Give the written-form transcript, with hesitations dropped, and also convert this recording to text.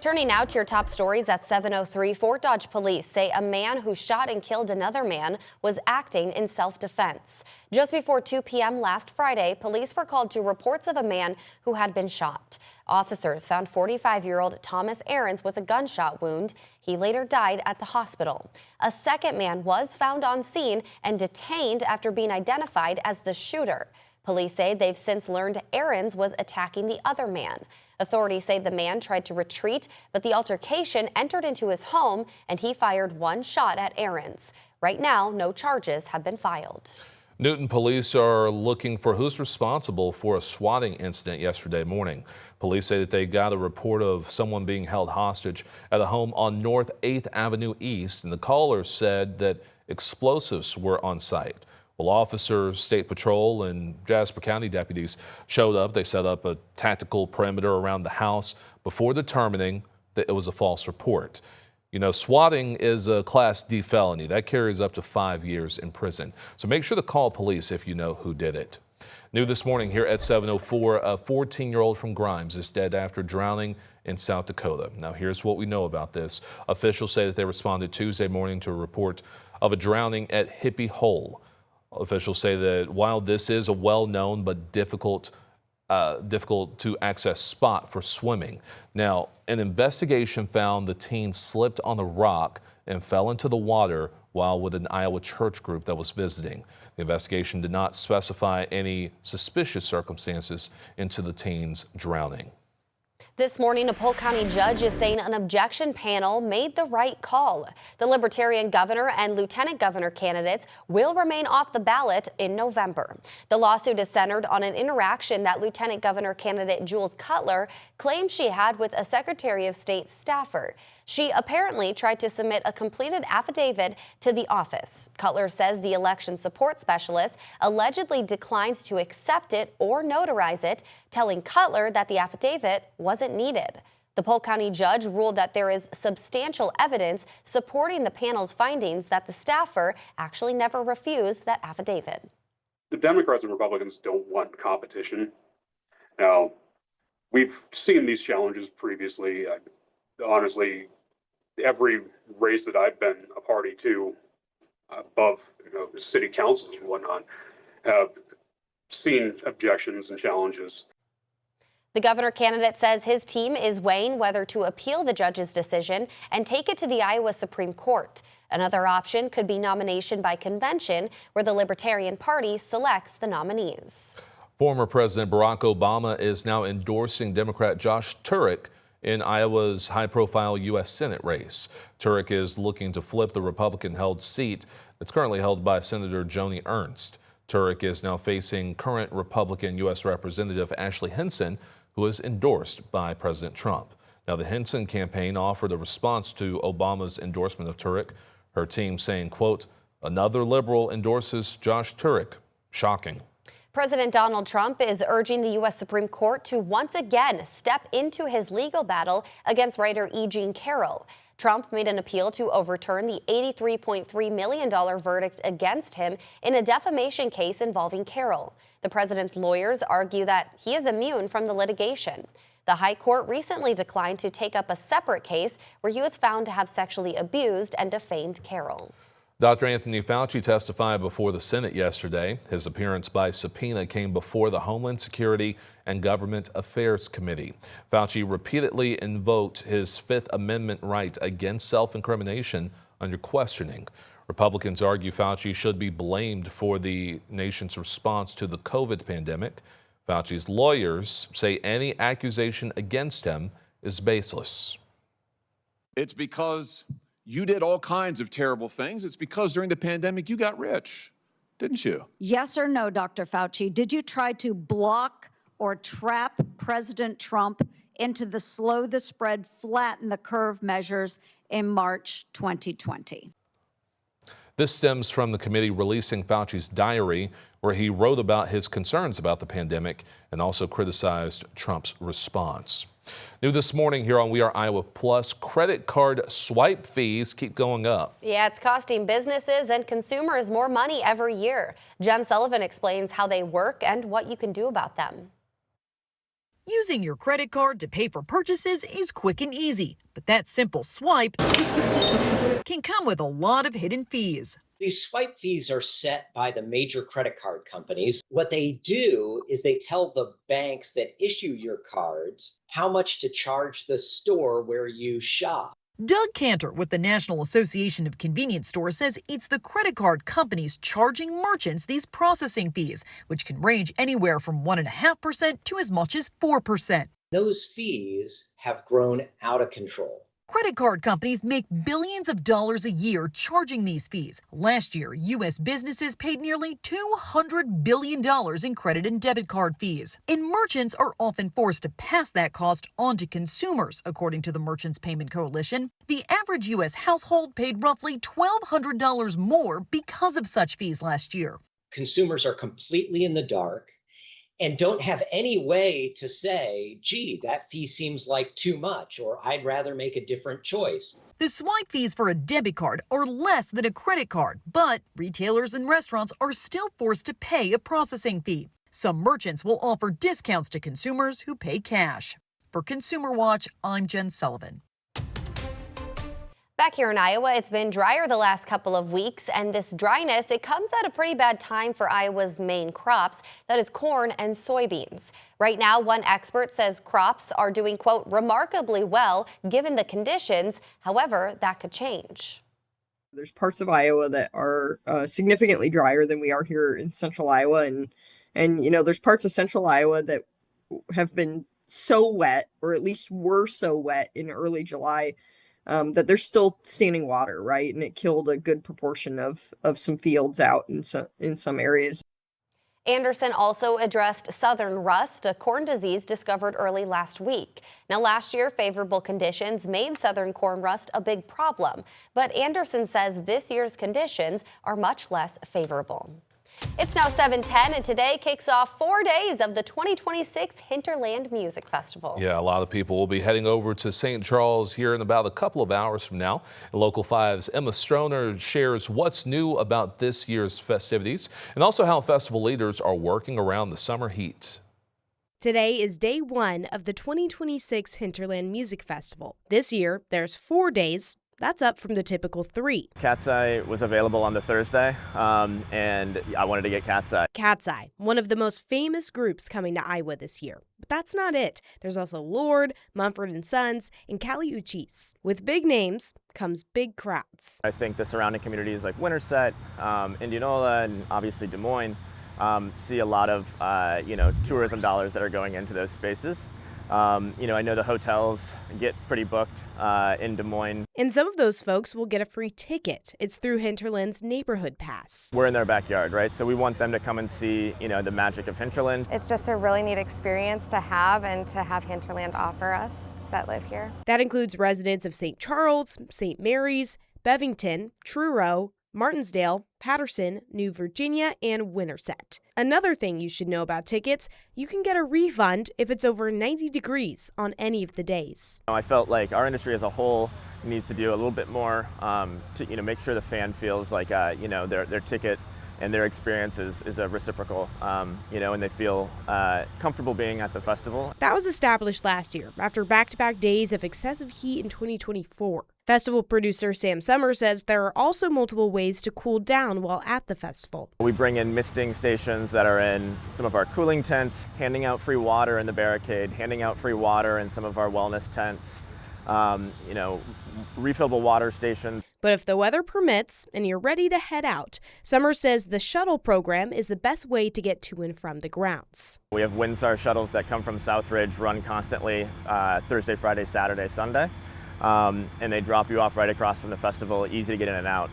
Turning now to your top stories at 7:03, Fort Dodge police say a man who shot and killed another man was acting in self-defense. Just before 2 p.m. last Friday, police were called to reports of a man who had been shot. Officers found 45-year-old Thomas Ahrens with a gunshot wound. He later died at the hospital. A second man was found on scene and detained after being identified as the shooter. Police say they've since learned Ahrens was attacking the other man. Authorities say the man tried to retreat, but the altercation entered into his home and he fired one shot at Ahrens. Right now, no charges have been filed. Newton police are looking for who's responsible for a swatting incident yesterday morning. Police say that they got a report of someone being held hostage at a home on North 8th Avenue East, and the caller said that explosives were on site. Well, officers, State Patrol, and Jasper County deputies showed up. They set up a tactical perimeter around the house before determining that it was a false report. You know, swatting is a Class D felony. That carries up to 5 years in prison. So make sure to call police if you know who did it. New this morning here at 7:04, a 14-year-old from Grimes is dead after drowning in South Dakota. Now, here's what we know about this. Officials say that they responded Tuesday morning to a report of a drowning at Hippie Hole. Officials say that while this is a well-known but difficult to access spot for swimming. Now, an investigation found the teen slipped on a rock and fell into the water while with an Iowa church group that was visiting. The investigation did not specify any suspicious circumstances into the teen's drowning. This morning, a Polk County judge is saying an objection panel made the right call. The Libertarian governor and lieutenant governor candidates will remain off the ballot in November. The lawsuit is centered on an interaction that Lieutenant Governor candidate Jules Cutler claims she had with a Secretary of State staffer. She apparently tried to submit a completed affidavit to the office. Cutler says the election support specialist allegedly declined to accept it or notarize it, telling Cutler that the affidavit wasn't needed. The Polk County judge ruled that there is substantial evidence supporting the panel's findings that the staffer actually never refused that affidavit. The Democrats and Republicans don't want competition. Now, we've seen these challenges previously. Honestly, every race that I've been a party to, above city councils and whatnot, have seen objections and challenges. The governor candidate says his team is weighing whether to appeal the judge's decision and take it to the Iowa Supreme Court. Another option could be nomination by convention, where the Libertarian Party selects the nominees. Former President Barack Obama is now endorsing Democrat Josh Turek in Iowa's high-profile U.S. Senate race. Turek is looking to flip the Republican-held seat that's currently held by Senator Joni Ernst. Turek is now facing current Republican U.S. Representative Ashley Hinson, who is endorsed by President Trump. Now, the Hinson campaign offered a response to Obama's endorsement of Turek. Her team saying, quote, "Another liberal endorses Josh Turek. Shocking." President Donald Trump is urging the U.S. Supreme Court to once again step into his legal battle against writer E. Jean Carroll. Trump made an appeal to overturn the $83.3 million verdict against him in a defamation case involving Carroll. The president's lawyers argue that he is immune from the litigation. The High Court recently declined to take up a separate case where he was found to have sexually abused and defamed Carroll. Dr. Anthony Fauci testified before the Senate yesterday. His appearance by subpoena came before the Homeland Security and Government Affairs Committee. Fauci repeatedly invoked his Fifth Amendment right against self-incrimination under questioning. Republicans argue Fauci should be blamed for the nation's response to the COVID pandemic. Fauci's lawyers say any accusation against him is baseless. It's because you did all kinds of terrible things. It's because during the pandemic you got rich, didn't you? Yes or no, Dr. Fauci? Did you try to block or trap President Trump into the slow the spread, flatten the curve measures in March 2020? This stems from the committee releasing Fauci's diary, where he wrote about his concerns about the pandemic and also criticized Trump's response. New this morning here on We Are Iowa Plus, credit card swipe fees keep going up. Yeah, it's costing businesses and consumers more money every year. Jen Sullivan explains how they work and what you can do about them. Using your credit card to pay for purchases is quick and easy, but that simple swipe can come with a lot of hidden fees. These swipe fees are set by the major credit card companies. What they do is they tell the banks that issue your cards how much to charge the store where you shop. Doug Cantor with the National Association of Convenience Stores says it's the credit card companies charging merchants these processing fees, which can range anywhere from 1.5% to as much as 4%. Those fees have grown out of control. Credit card companies make billions of dollars a year charging these fees. Last year, U.S. businesses paid nearly $200 billion in credit and debit card fees. And merchants are often forced to pass that cost on to consumers, according to the Merchants Payment Coalition. The average U.S. household paid roughly $1,200 more because of such fees last year. Consumers are completely in the dark and don't have any way to say, gee, that fee seems like too much, or I'd rather make a different choice. The swipe fees for a debit card are less than a credit card, but retailers and restaurants are still forced to pay a processing fee. Some merchants will offer discounts to consumers who pay cash. For Consumer Watch, I'm Jen Sullivan. Back here in Iowa, it's been drier the last couple of weeks, and this dryness, it comes at a pretty bad time for Iowa's main crops, that is corn and soybeans. Right now, one expert says crops are doing, quote, remarkably well given the conditions. However, that could change. There's parts of Iowa that are significantly drier than we are here in central Iowa, and you know, there's parts of central Iowa that have been so wet, or at least were so wet in early July, that there's still standing water, right? And it killed a good proportion of some fields out in some areas. Anderson also addressed southern rust, a corn disease discovered early last week. Now, last year, favorable conditions made southern corn rust a big problem. But Anderson says this year's conditions are much less favorable. It's now 7:10, and today kicks off 4 days of the 2026 Hinterland Music Festival. Yeah, a lot of people will be heading over to St. Charles here in about a couple of hours from now. Local 5's Emma Stroner shares what's new about this year's festivities and also how festival leaders are working around the summer heat. Today is day one of the 2026 Hinterland Music Festival. This year, there's 4 days. That's up from the typical 3. Cat's Eye was available on the Thursday, and I wanted to get Cat's Eye. Cat's Eye, one of the most famous groups coming to Iowa this year. But that's not it. There's also Lord, Mumford & Sons, and Cali Uchis. With big names comes big crowds. I think the surrounding communities like Winterset, Indianola, and obviously Des Moines see a lot of tourism dollars that are going into those spaces. I know the hotels get pretty booked in Des Moines. And some of those folks will get a free ticket. It's through Hinterland's Neighborhood Pass. We're in their backyard, right? So we want them to come and see, the magic of Hinterland. It's just a really neat experience to have and to have Hinterland offer us that live here. That includes residents of St. Charles, St. Mary's, Bevington, Truro, Martinsdale, Patterson, New Virginia, and Winterset. Another thing you should know about tickets, you can get a refund if it's over 90 degrees on any of the days. I felt like our industry as a whole needs to do a little bit more to make sure the fan feels like their ticket and their experience is a reciprocal, and they feel comfortable being at the festival. That was established last year after back-to-back days of excessive heat in 2024. Festival producer Sam Summers says there are also multiple ways to cool down while at the festival. We bring in misting stations that are in some of our cooling tents, handing out free water in the barricade, handing out free water in some of our wellness tents, refillable water stations. But if the weather permits and you're ready to head out, Summers says the shuttle program is the best way to get to and from the grounds. We have Windstar shuttles that come from Southridge, run constantly Thursday, Friday, Saturday, Sunday. And they drop you off right across from the festival, easy to get in and out.